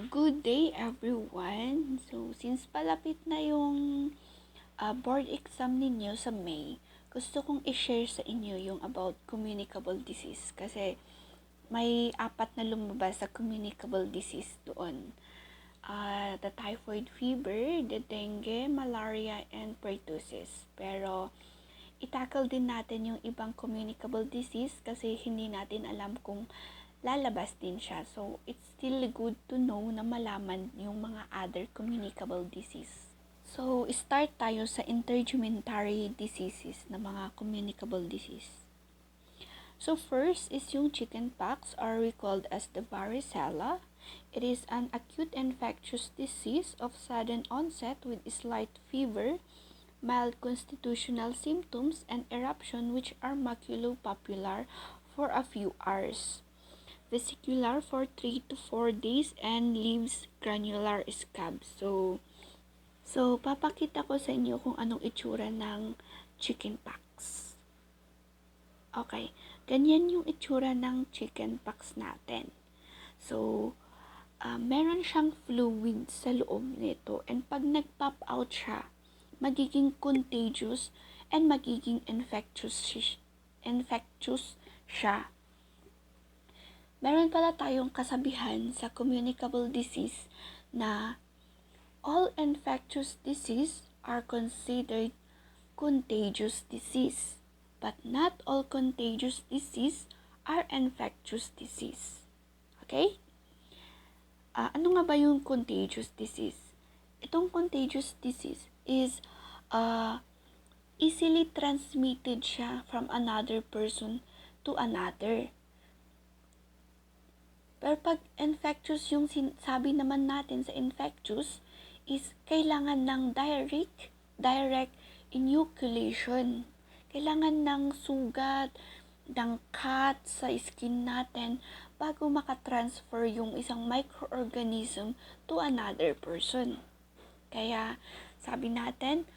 Good day everyone. So, since palapit na yung board exam ninyo sa May, gusto kong i-share sa inyo yung about communicable disease kasi may 4 na lumabas sa communicable disease doon. The typhoid fever, the dengue, malaria, and pertussis. Pero, itakal din natin yung ibang communicable disease kasi hindi natin alam kung lalabas din siya. So, it's still good to know na malaman yung mga other communicable disease. So, start tayo sa interjumentary diseases na mga communicable disease. So, first is yung chickenpox, or we called as the varicella. It is an acute infectious disease of sudden onset with slight fever, mild constitutional symptoms, and eruption which are maculopapular for a few hours, vesicular for 3 to 4 days, and leaves granular scabs. So papakita ko sa inyo kung anong itsura ng chickenpox. Okay, ganyan yung itsura ng chickenpox natin. So, meron siyang fluid sa loob nito, and pag nag-pop out siya, magiging contagious and magiging infectious siya. Meron pala tayong kasabihan sa communicable disease na all infectious disease are considered contagious disease, but not all contagious disease are infectious disease. Okay? Ano nga ba yung contagious disease? Itong contagious disease is easily transmitted siya from another person to another. Pero pag infectious, yung sabi naman natin sa infectious is kailangan ng direct inoculation. Kailangan ng sugat, ng cut sa skin natin bago makatransfer yung isang microorganism to another person. Kaya sabi natin,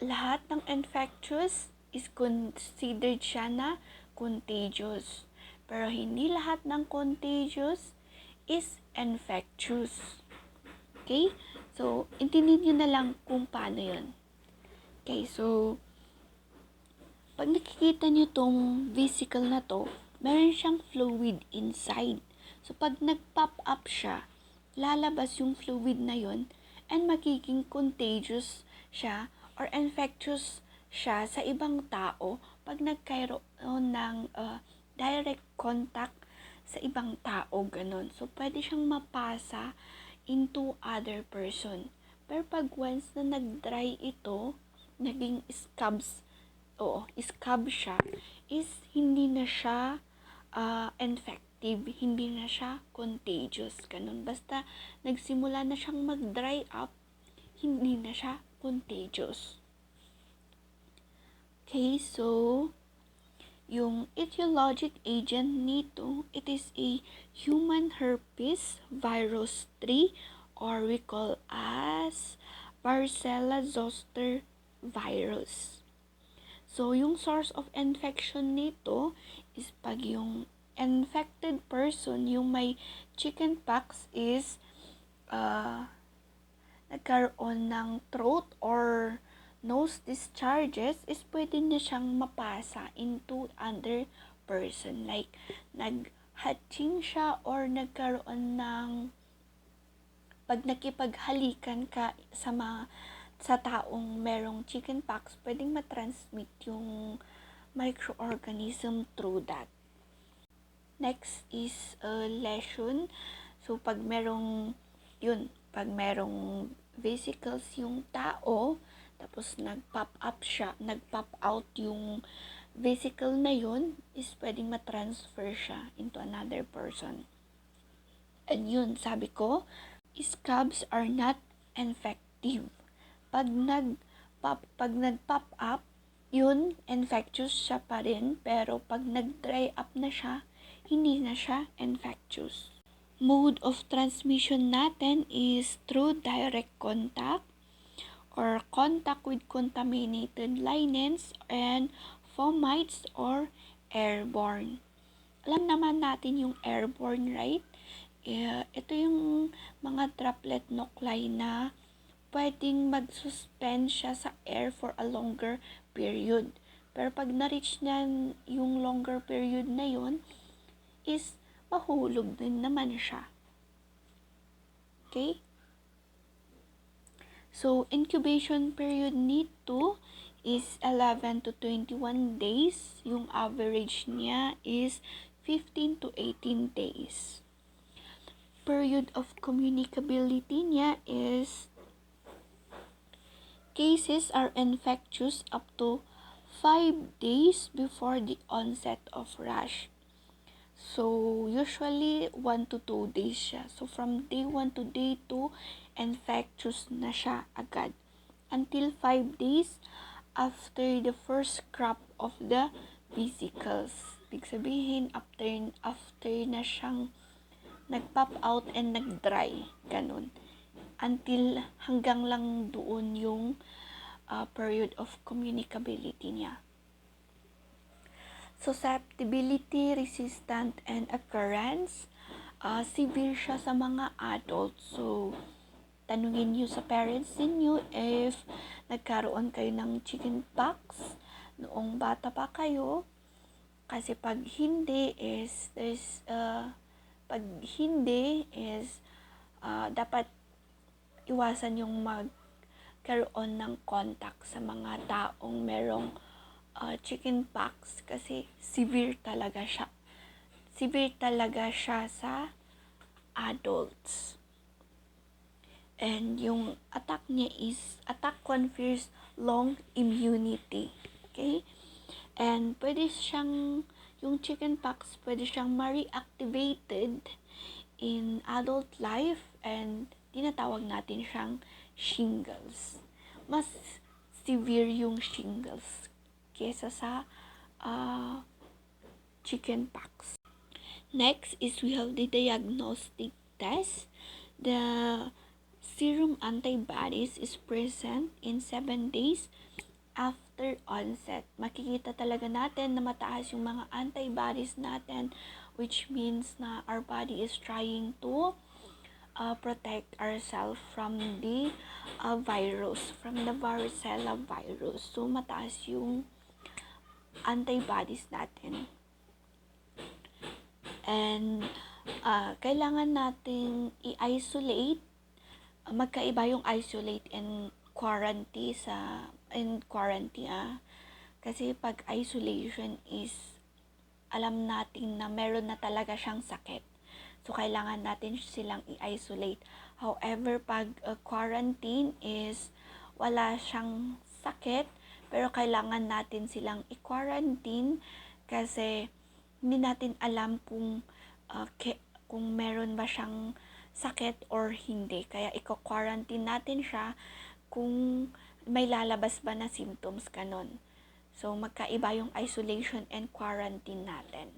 lahat ng infectious is considered siya na contagious. Pero hindi lahat ng contagious is infectious. Okay? So, intindihin nyo na lang kung paano yun. Okay, so, pag nakikita nyo tong vesicle na to, meron siyang fluid inside. So, pag nag-pop up siya, lalabas yung fluid na yun, and magiging contagious siya or infectious siya sa ibang tao pag nagkaroon ng direct contact sa ibang tao, ganun. So, pwede siyang mapasa into other person. Pero pag once na nag-dry ito, naging scab siya, is hindi na siya infective, hindi na siya contagious, ganun. Basta nagsimula na siyang mag-dry up, hindi na siya contagious. Okay, so yung etiologic agent nito, it is a human herpes virus 3, or we call as Varicella zoster virus. So, yung source of infection nito is pag yung infected person, yung may chickenpox, is nagkaroon ng throat or nose discharges, is pwede niya siyang mapasa into other person. Like, nag-hatching siya or nagkaroon ng pag nakipaghalikan ka sa taong merong chickenpox, pwedeng matransmit yung microorganism through that. Next is lesion. So, pag merong vesicles yung tao, tapos nag-pop out yung vesicle na yun, is pwedeng matransfer siya into another person. And yun, sabi ko, scabs are not infective. Pag nag-pop up, yun, infectious siya pa rin, pero pag nag-dry up na siya, hindi na siya infectious. Mode of transmission natin is through direct contact or contact with contaminated linens and fomites or airborne. Alam naman natin yung airborne, right? ito yung mga droplet nuclei na pwedeng mag-suspend siya sa air for a longer period. Pero pag na-reach na yung longer period na yun, is mahulog din naman siya. Okay? So, incubation period nito is 11 to 21 days. Yung average niya is 15 to 18 days. Period of communicability niya is cases are infectious up to 5 days before the onset of rash. So, usually 1 to 2 days siya. So, from day 1 to day 2, infectious na siya agad. Until 5 days after the first crop of the vesicles. Ibig sabihin, after na siyang nag-pop out and nag-dry. Ganun. Until hanggang lang doon yung period of communicability niya. Susceptibility, resistant, and occurrence. Severe siya sa mga adults. So, tanungin nyo sa parents ninyo if nagkaroon kayo ng chickenpox noong bata pa kayo. Kasi pag hindi is, dapat iwasan yung magkaroon ng contact sa mga taong merong chickenpox kasi severe talaga siya. Severe talaga siya sa adults. And yung attack confers long immunity. Okay? And yung chickenpox, pwede siyang ma-reactivated in adult life and tinatawag natin siyang shingles. Mas severe yung shingles kesa sa chickenpox. Next is we have the diagnostic test. The serum antibodies is present in 7 days after onset. Makikita talaga natin na mataas yung mga antibodies natin, which means na our body is trying to protect ourselves from the virus, from the Varicella virus. So, mataas yung antibodies natin. And kailangan nating i-isolate. Magkaiba yung isolate and quarantine kasi pag isolation is alam natin na meron na talaga siyang sakit. So, kailangan natin silang i-isolate. However, pag quarantine is wala siyang sakit, pero kailangan natin silang i-quarantine kasi hindi natin alam kung meron ba siyang sakit or hindi. Kaya i-quarantine natin siya kung may lalabas ba na symptoms kanon. So, magkaiba yung isolation and quarantine natin.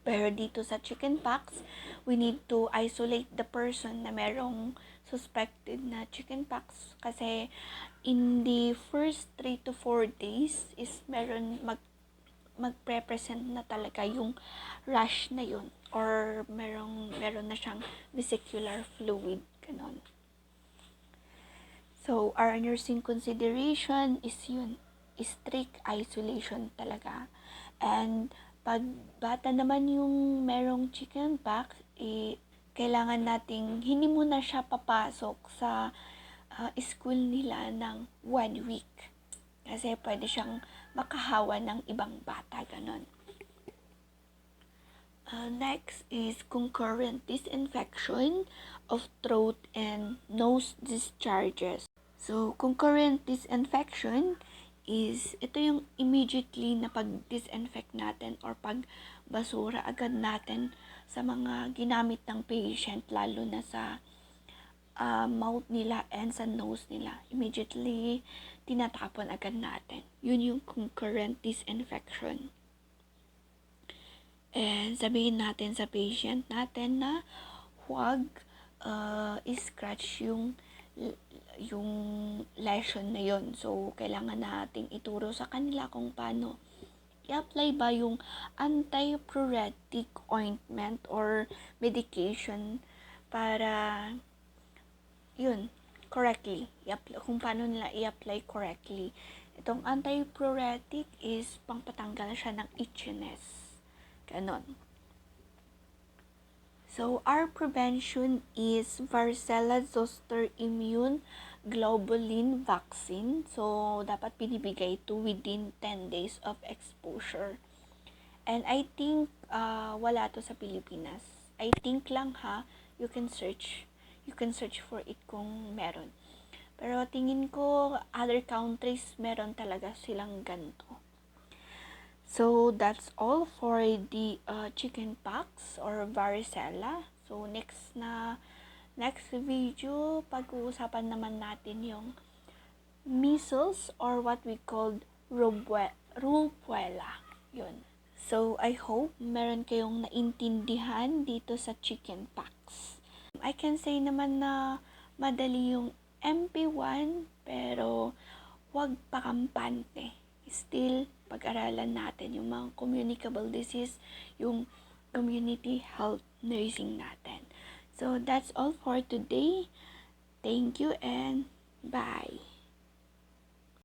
Pero dito sa chickenpox, we need to isolate the person na merong suspected na chickenpox kasi in the first 3 to 4 days is meron magpresent na talaga yung rash na yun or meron na siyang vesicular fluid ganon. So, our nursing consideration is yun, strict isolation talaga. And pag bata naman yung merong chickenpox, kailangan nating hindi muna siya papasok sa school nila ng 1 week. Kasi pwede siyang makahawa ng ibang bata, ganon. Next is concurrent disinfection of throat and nose discharges. So, concurrent disinfection is, ito yung immediately na pag-disinfect natin or pag-basura agad natin sa mga ginamit ng patient, lalo na sa mouth nila and sa nose nila. Immediately, tinatapon agad natin. Yun yung concurrent disinfection. And sabihin natin sa patient natin na huwag i-scratch yung lesion na yun. So, kailangan nating ituro sa kanila kung paano i-apply ba yung antipruritic ointment or medication para yun, correctly. Kung paano nila i-apply correctly. Itong antipruritic is pangpatanggal siya ng itchiness. Ganon. So, our prevention is varicella zoster immune globulin vaccine. So, dapat binibigay ito within 10 days of exposure. And I think wala to sa Pilipinas. I think lang ha, you can search for it kung meron. Pero tingin ko other countries meron talaga silang ganito. So, that's all for the chickenpox or varicella. So, next video, pag-uusapan naman natin yung measles or what we called rubella. Yun. So, I hope meron kayong naintindihan dito sa chickenpox. I can say naman na madali yung MP1 pero wag pakampante. Still, pag-aralan natin yung mga communicable disease, yung community health nursing natin. So, that's all for today. Thank you and bye.